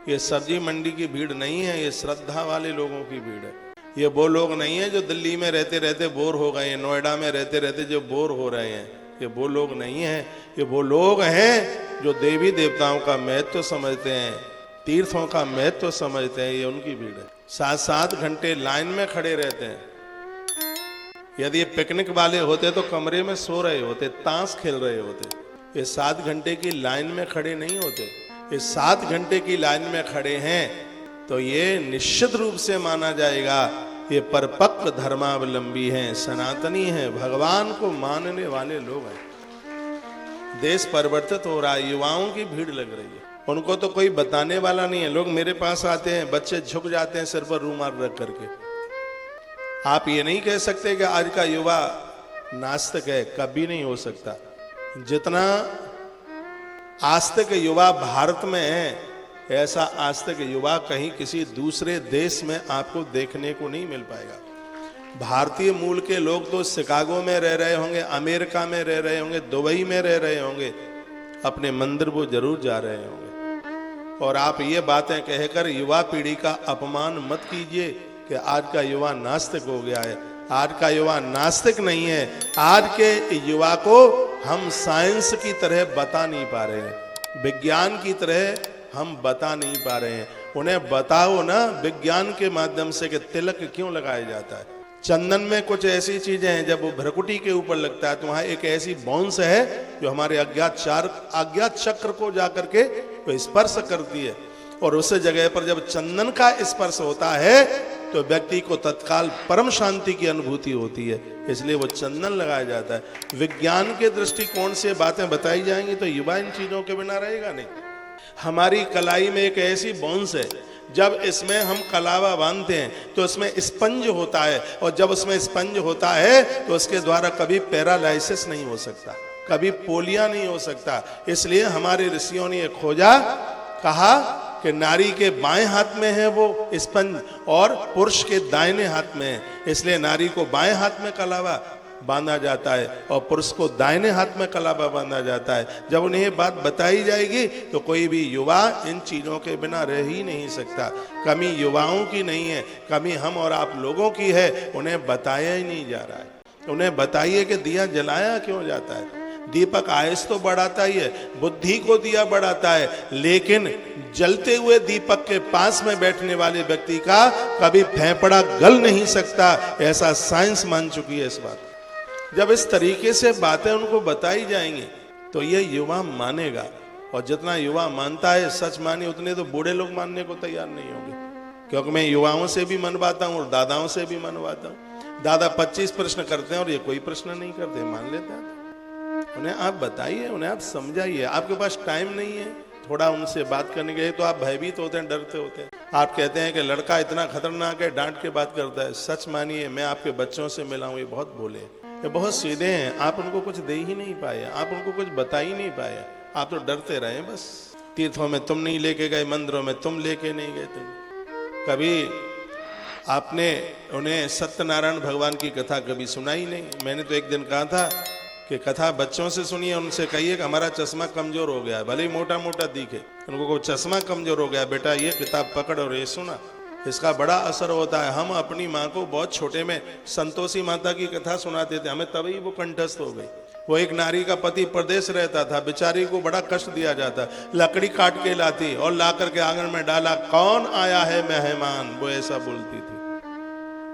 ये सब्जी मंडी की भीड़ नहीं है, ये श्रद्धा वाले लोगों की भीड़ है। ये वो लोग नहीं है जो दिल्ली में रहते रहते बोर हो गए हैं, नोएडा में रहते रहते जो बोर हो रहे हैं, ये वो लोग नहीं है। ये वो लोग हैं जो देवी देवताओं का महत्व समझते हैं, तीर्थों का महत्व समझते हैं, ये उनकी भीड़ है। 7-7 घंटे लाइन में खड़े रहते हैं। यदि ये पिकनिक वाले होते तो कमरे में सो रहे होते, ताश खेल रहे होते। ये 7 घंटे की लाइन में खड़े नहीं होते, ये 7 घंटे की लाइन में खड़े हैं तो ये निश्चित रूप से माना जाएगा ये परिपक्व धर्मावलंबी हैं, सनातनी हैं, भगवान को मानने वाले लोग हैं। देश परिवर्तित हो रहा है, युवाओं की भीड़ लग रही है, उनको तो कोई बताने वाला नहीं है। लोग मेरे पास आते हैं, बच्चे झुक जाते हैं सिर पर रूमाल रख करके। आप ये नहीं कह सकते कि आज का युवा नास्तिक है, कभी नहीं हो सकता। जितना आस्तिक युवा भारत में है, ऐसा आस्तिक युवा कहीं किसी दूसरे देश में आपको देखने को नहीं मिल पाएगा। भारतीय मूल के लोग तो शिकागो में रह रहे होंगे, अमेरिका में रह रहे होंगे, दुबई में रह रहे होंगे, अपने मंदिर वो जरूर जा रहे होंगे। और आप ये बातें कहकर युवा पीढ़ी का अपमान मत कीजिए कि आज का युवा नास्तिक हो गया है। आज का युवा नास्तिक नहीं है। आज के युवा को हम साइंस की तरह बता नहीं पा रहे हैं, विज्ञान की तरह हम बता नहीं पा रहे हैं। उन्हें बताओ ना विज्ञान के माध्यम से कि तिलक क्यों लगाया जाता है। चंदन में कुछ ऐसी चीजें हैं, जब वो भ्रकुटी के ऊपर लगता है तो वहां एक ऐसी बॉन्स है जो हमारे अज्ञात चक्र को जाकर के तो स्पर्श करती है, और उस जगह पर जब चंदन का स्पर्श होता है तो व्यक्ति को तत्काल परम शांति की अनुभूति होती है, इसलिए वो चंदन लगाया जाता है। विज्ञान के दृष्टिकोण से बातें बताई जाएंगी तो युवा इन चीजों के बिना रहेगा नहीं। हमारी कलाई में एक ऐसी बॉन्स है, जब इसमें हम कलावा बांधते हैं तो इसमें स्पंज होता है, और जब उसमें स्पंज होता है तो उसके द्वारा कभी पैरालाइसिस नहीं हो सकता, कभी पोलिया नहीं हो सकता। इसलिए हमारे ऋषियों ने खोजा, कहा कि नारी के बाएं हाथ में है वो स्पंज और पुरुष के दाहिने हाथ में है, इसलिए नारी को बाएं हाथ में कलावा बांधा जाता है और पुरुष को दाहिने हाथ में कलावा बांधा जाता है। जब उन्हें ये बात बताई जाएगी तो कोई भी युवा इन चीजों के बिना रह ही नहीं सकता। कमी युवाओं की नहीं है, कमी हम और आप लोगों की है, उन्हें बताया ही नहीं जा रहा है। उन्हें बताइए कि दिया जलाया क्यों जाता है। दीपक आयुष तो बढ़ाता ही है, बुद्धि को दिया बढ़ाता है, लेकिन जलते हुए दीपक के पास में बैठने वाले व्यक्ति का कभी फेफड़ा गल नहीं सकता, ऐसा साइंस मान चुकी है इस बात। जब इस तरीके से बातें उनको बताई जाएंगी तो ये युवा मानेगा, और जितना युवा मानता है सच माने, उतने तो बूढ़े लोग मानने को तैयार नहीं होंगे। क्योंकि मैं युवाओं से भी मनवाता हूँ और दादाओं से भी मनवाता हूँ। दादा 25 प्रश्न करते हैं और ये कोई प्रश्न नहीं करते, मान लेते हैं। उन्हें आप बताइए, उन्हें आप समझाइए। आपके पास टाइम नहीं है थोड़ा उनसे बात करने के लिए तो आप भयभीत होते हैं, डरते होते हैं। आप कहते हैं कि लड़का इतना खतरनाक है, डांट के बात करता है। सच मानिए, मैं आपके बच्चों से मिला हूँ, ये बहुत भोले, ये बहुत सीधे हैं। आप उनको कुछ दे ही नहीं पाए, आप उनको कुछ बता ही नहीं पाए, आप तो डरते रहे बस। तीर्थों में तुम नहीं लेके गए, मंदिरों में तुम लेके नहीं गए। तुम कभी आपने उन्हें सत्यनारायण भगवान की कथा कभी सुनाई नहीं। मैंने तो एक दिन कहा था कि कथा बच्चों से सुनिए, उनसे कहिए कि हमारा चश्मा कमजोर हो गया है, भले ही मोटा मोटा दिखे, उनको को चश्मा कमजोर हो गया, बेटा ये किताब पकड़ और ये सुना, इसका बड़ा असर होता है। हम अपनी माँ को बहुत छोटे में संतोषी माता की कथा सुनाते थे, हमें तभी वो कंठस्थ हो गई। वो एक नारी का पति प्रदेश रहता था, बेचारी को बड़ा कष्ट दिया जाता, लकड़ी काट के लाती और ला करके आंगन में डाला, कौन आया है मेहमान, वो ऐसा बोलती थी।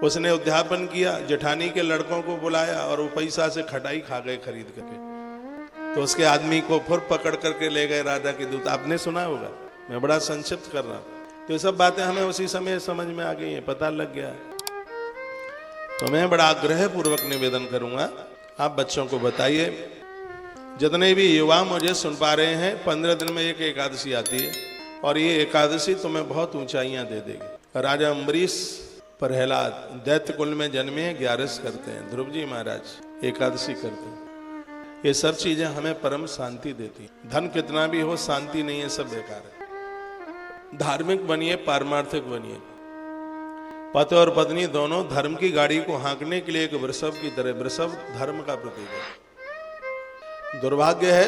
उसने उद्यापन किया, जेठानी के लड़कों को बुलाया और वो पैसा से खटाई खा गए खरीद करके। तो उसके आदमी को फिर पकड़ करके ले गए राजा के दूत। आपने सुना होगा, मैं बड़ा संक्षिप्त कर रहा हूं। तो ये सब बातें हमें उसी समय समझ में आ गई है, पता लग गया। तो मैं बड़ा आग्रह पूर्वक निवेदन करूंगा, आप बच्चों को बताइए। जितने भी युवा मुझे सुन पा रहे हैं, 15 दिन में एक एकादशी आती है और ये एकादशी तुम्हें बहुत ऊंचाइयां दे देगी। राजा अम्बरीश प्रहलाद दैत्य कुल में जन्मे, 11 करते हैं, ध्रुव जी महाराज एकादशी करते हैं। ये सब चीजें हमें परम शांति देती। धन कितना भी हो, शांति नहीं है, सब बेकार है। धार्मिक बनिए, पारमार्थिक बनिए। पति और पत्नी दोनों धर्म की गाड़ी को हाँकने के लिए एक वृषभ की तरह, वृषभ धर्म का प्रतीक है। दुर्भाग्य है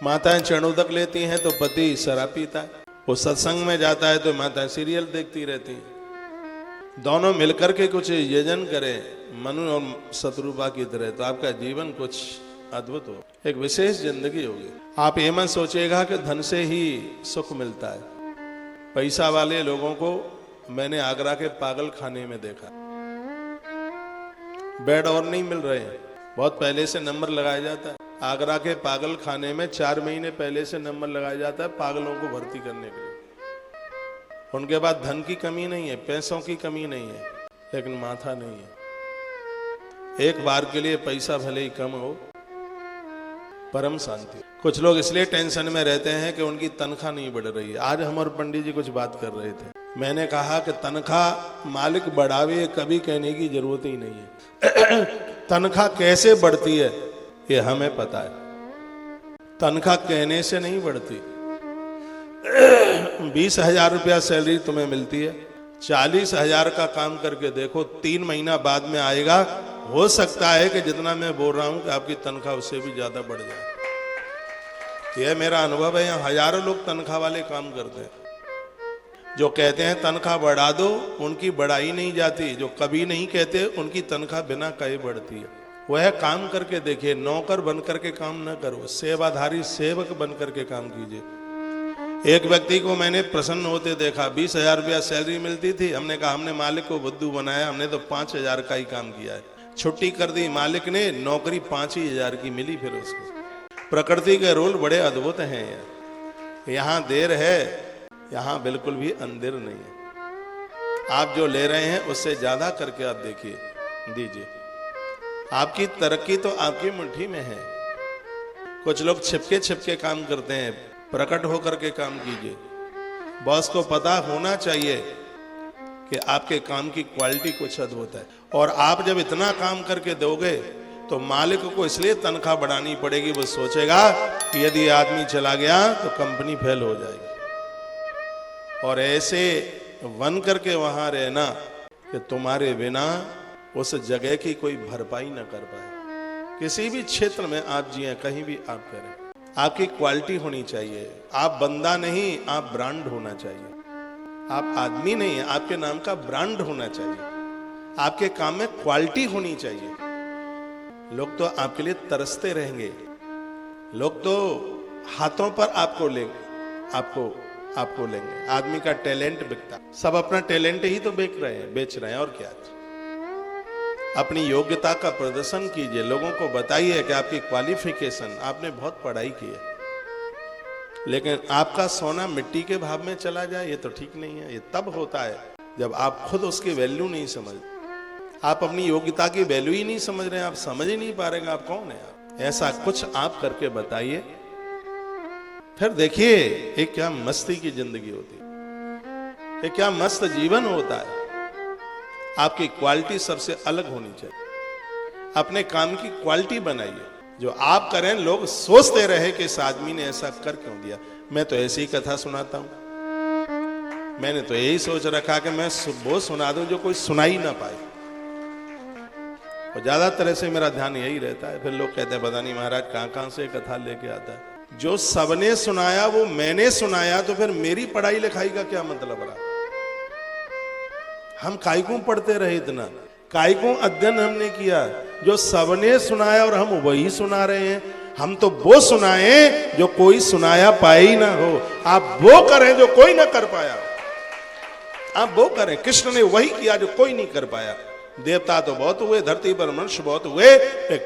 माताएं चरणोदक लेती हैं तो पति शराब पीता है, वो सत्संग में जाता है तो माता सीरियल देखती रहती हैं। दोनों मिलकर के कुछ यजन करें मनु और शत्रुपा की तरह, तो आपका जीवन कुछ अद्भुत हो, एक विशेष जिंदगी होगी। आप ये मत सोचिएगा कि धन से ही सुख मिलता है। पैसा वाले लोगों को मैंने आगरा के पागल खाने में देखा, बेड और नहीं मिल रहे हैं, बहुत पहले से नंबर लगाया जाता है। आगरा के पागल खाने में 4 महीने पहले से नंबर लगाया जाता है पागलों को भर्ती करने के लिए। उनके पास धन की कमी नहीं है, पैसों की कमी नहीं है, लेकिन माथा नहीं है। एक बार के लिए पैसा भले ही कम हो, परम शांति। कुछ लोग इसलिए टेंशन में रहते हैं कि उनकी तनख्वाह नहीं बढ़ रही है। आज हम और पंडित जी कुछ बात कर रहे थे, मैंने कहा कि तनख्वाह मालिक बढ़ावे कभी कहने की जरूरत ही नहीं है। तनख्वाह कैसे बढ़ती है ये हमें पता है, तनख्वाह कहने से नहीं बढ़ती। 20,000 रुपया सैलरी तुम्हें मिलती है, 40,000 का काम करके देखो, 3 महीना बाद में आएगा, हो सकता है कि जितना मैं बोल रहा हूं कि आपकी तनख्वाह उससे भी ज्यादा बढ़ जाए। यह मेरा अनुभव है। यहाँ हजारों लोग तनख्वाह वाले काम करते हैं। जो कहते हैं तनख्वाह बढ़ा दो, उनकी बढ़ाई नहीं जाती। जो कभी नहीं कहते उनकी तनख्वाह बिना कहे बढ़ती है। वह काम करके देखिए, नौकर बन करके काम न करो, सेवाधारी सेवक बन करके काम कीजिए। एक व्यक्ति को मैंने प्रसन्न होते देखा, 20,000 रुपया सैलरी मिलती थी। हमने कहा हमने मालिक को बुद्धू बनाया, हमने तो 5,000 का ही काम किया है। छुट्टी कर दी मालिक ने, नौकरी 5,000 की मिली फिर उसको। प्रकृति के रोल बड़े अद्भुत हैं यार। यहाँ देर है, यहाँ बिल्कुल भी अंधेर नहीं है। आप जो ले रहे हैं उससे ज्यादा करके आप देखिए, दीजिए। आपकी तरक्की तो आपकी मुट्ठी में है। कुछ लोग छिपके छिपके काम करते हैं, प्रकट होकर के काम कीजिए। बॉस को पता होना चाहिए कि आपके काम की क्वालिटी कुछ अद्भुत है। और आप जब इतना काम करके दोगे तो मालिक को इसलिए तनख्वाह बढ़ानी पड़ेगी, वो सोचेगा कि यदि आदमी चला गया तो कंपनी फेल हो जाएगी। और ऐसे बन करके वहां रहना कि तुम्हारे बिना उस जगह की कोई भरपाई न कर पाए। किसी भी क्षेत्र में आप जिए, कहीं भी आप करें, आपकी क्वालिटी होनी चाहिए। आप बंदा नहीं, आप ब्रांड होना चाहिए। आप आदमी नहीं है, आपके नाम का ब्रांड होना चाहिए। आपके काम में क्वालिटी होनी चाहिए। लोग तो आपके लिए तरसते रहेंगे, लोग तो हाथों पर आपको लेंगे, आपको लेंगे। आदमी का टैलेंट बिकता, सब अपना टैलेंट ही तो बेच रहे हैं और क्या। अपनी योग्यता का प्रदर्शन कीजिए, लोगों को बताइए कि आपकी क्वालिफिकेशन, आपने बहुत पढ़ाई की है, लेकिन आपका सोना मिट्टी के भाव में चला जाए, ये तो ठीक नहीं है। ये तब होता है जब आप खुद उसकी वैल्यू नहीं समझ, आप अपनी योग्यता की वैल्यू ही नहीं समझ रहे हैं, आप समझ ही नहीं पा रहे हैं आप कौन है। आप ऐसा कुछ आप करके बताइए, फिर देखिए एक क्या मस्ती की जिंदगी होती है, एक क्या मस्त जीवन होता है। आपकी क्वालिटी सबसे अलग होनी चाहिए। अपने काम की क्वालिटी बनाइए, जो आप करें लोग सोचते रहे कि इस आदमी ने ऐसा कर क्यों दिया। मैं तो ऐसी ही कथा सुनाता हूं, मैंने तो यही सोच रखा कि मैं वो सुना दूं जो कोई सुना ही ना पाए, और ज्यादा तरह से मेरा ध्यान यही रहता है। फिर लोग कहते हैं पता नहीं महाराज कहां से कथा लेके आता है। जो सबने सुनाया वो मैंने सुनाया, तो फिर मेरी पढ़ाई लिखाई का क्या मतलब रहा। हम काय को पढ़ते रहे, इतना काय को अध्ययन हमने किया। जो सबने सुनाया और हम वही सुना रहे हैं। हम तो वो सुनाएं जो कोई सुनाया पाए ही ना हो। आप वो करें जो कोई ना कर पाया, आप वो करें। कृष्ण ने वही किया जो कोई नहीं कर पाया। देवता तो बहुत हुए, धरती पर मनुष्य बहुत हुए,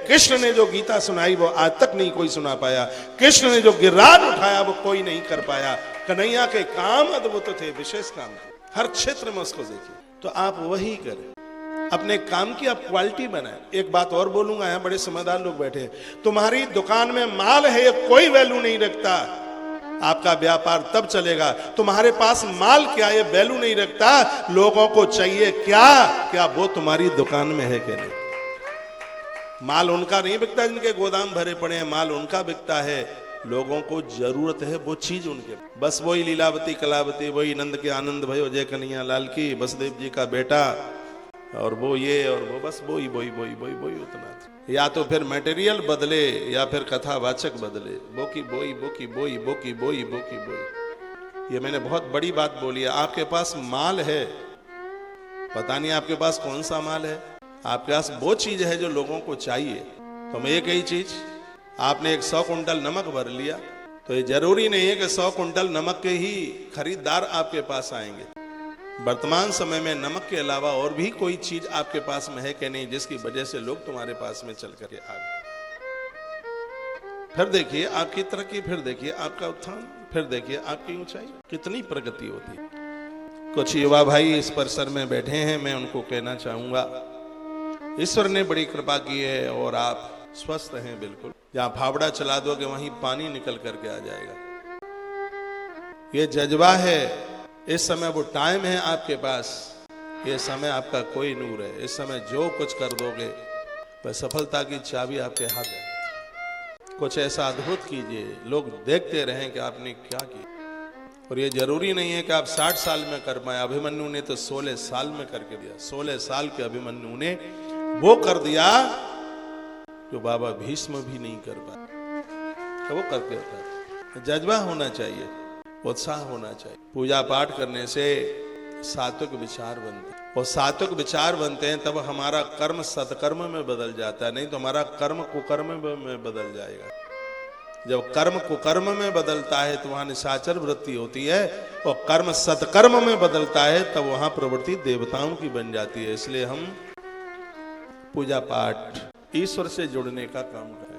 कृष्ण ने जो गीता सुनाई वो आज तक नहीं कोई सुना पाया। कृष्ण ने जो गिरराज उठाया वो कोई नहीं कर पाया। कन्हैया के काम अद्भुत थे, विशेष काम थे, हर क्षेत्र में उसको देखिए। तो आप वही करें, अपने काम की आप क्वालिटी बनाएं। एक बात और बोलूंगा, यहाँ बड़े समझदार लोग बैठे हैं। तुम्हारी दुकान में माल है, कोई वैल्यू नहीं रखता। आपका व्यापार तब चलेगा, तुम्हारे पास माल क्या है वैल्यू नहीं रखता। लोगों को चाहिए क्या वो तुम्हारी दुकान में है कि नहीं। माल उनका नहीं बिकता जिनके गोदाम भरे पड़े हैं, माल उनका बिकता है। लोगों को जरूरत है वो चीज उनके, बस वही लीलावती कलावती, वही नंद के आनंद भयो जय कन्हैया लाल की, वसुदेव जी का बेटा, और वो ये और वो, बस वही उतना। या तो फिर मटेरियल बदले या फिर कथावाचक बदले। बोकी बोई। ये मैंने बहुत बड़ी बात बोली है। आपके पास माल है, पता नहीं आपके पास कौन सा माल है, आपके पास वो चीज है जो लोगों को चाहिए। तो मैं एक ही चीज, आपने एक 100 कुंटल नमक भर लिया, तो ये जरूरी नहीं है कि 100 कुंटल नमक के ही खरीदार आपके पास आएंगे। वर्तमान समय में नमक के अलावा और भी कोई चीज आपके पास में है कि नहीं, जिसकी वजह से लोग तुम्हारे पास में चल करके आ गए। फिर देखिए आपकी तरक्की, फिर देखिए आपका उत्थान, फिर देखिए आपकी ऊंचाई, कितनी प्रगति होती है। कुछ युवा भाई इस परिसर में बैठे हैं, मैं उनको कहना चाहूंगा ईश्वर ने बड़ी कृपा की है और आप स्वस्थ हैं बिल्कुल। जहां फावड़ा चला दोगे वहीं पानी निकल करके आ जाएगा। ये जज्बा है, इस समय वो टाइम है आपके पास, ये समय आपका कोई नूर है। इस समय जो कुछ कर दोगे वह सफलता की चाबी आपके हाथ है। कुछ ऐसा अद्भुत कीजिए, लोग देखते रहें कि आपने क्या किया। और ये जरूरी नहीं है कि आप 60 साल में कर पाए। अभिमन्यु ने तो 16 साल में करके दिया। 16 साल के अभिमन्यु ने वो कर दिया जो बाबा भीष्म भी नहीं कर पाए, तो वो करके होता। जज्बा होना चाहिए, उत्साह होना चाहिए। पूजा पाठ करने से सात्विक विचार बनते हैं, और सात्विक विचार बनते हैं तब हमारा कर्म सत्कर्म में बदल जाता है, नहीं तो हमारा कर्म कुकर्म में बदल जाएगा। जब कर्म कुकर्म में बदलता है तो वहां निशाचर वृत्ति होती है, और कर्म सत्कर्म में बदलता है तब वहां प्रवृत्ति देवताओं की बन जाती है। इसलिए हम पूजा पाठ ईश्वर से जुड़ने का काम करें।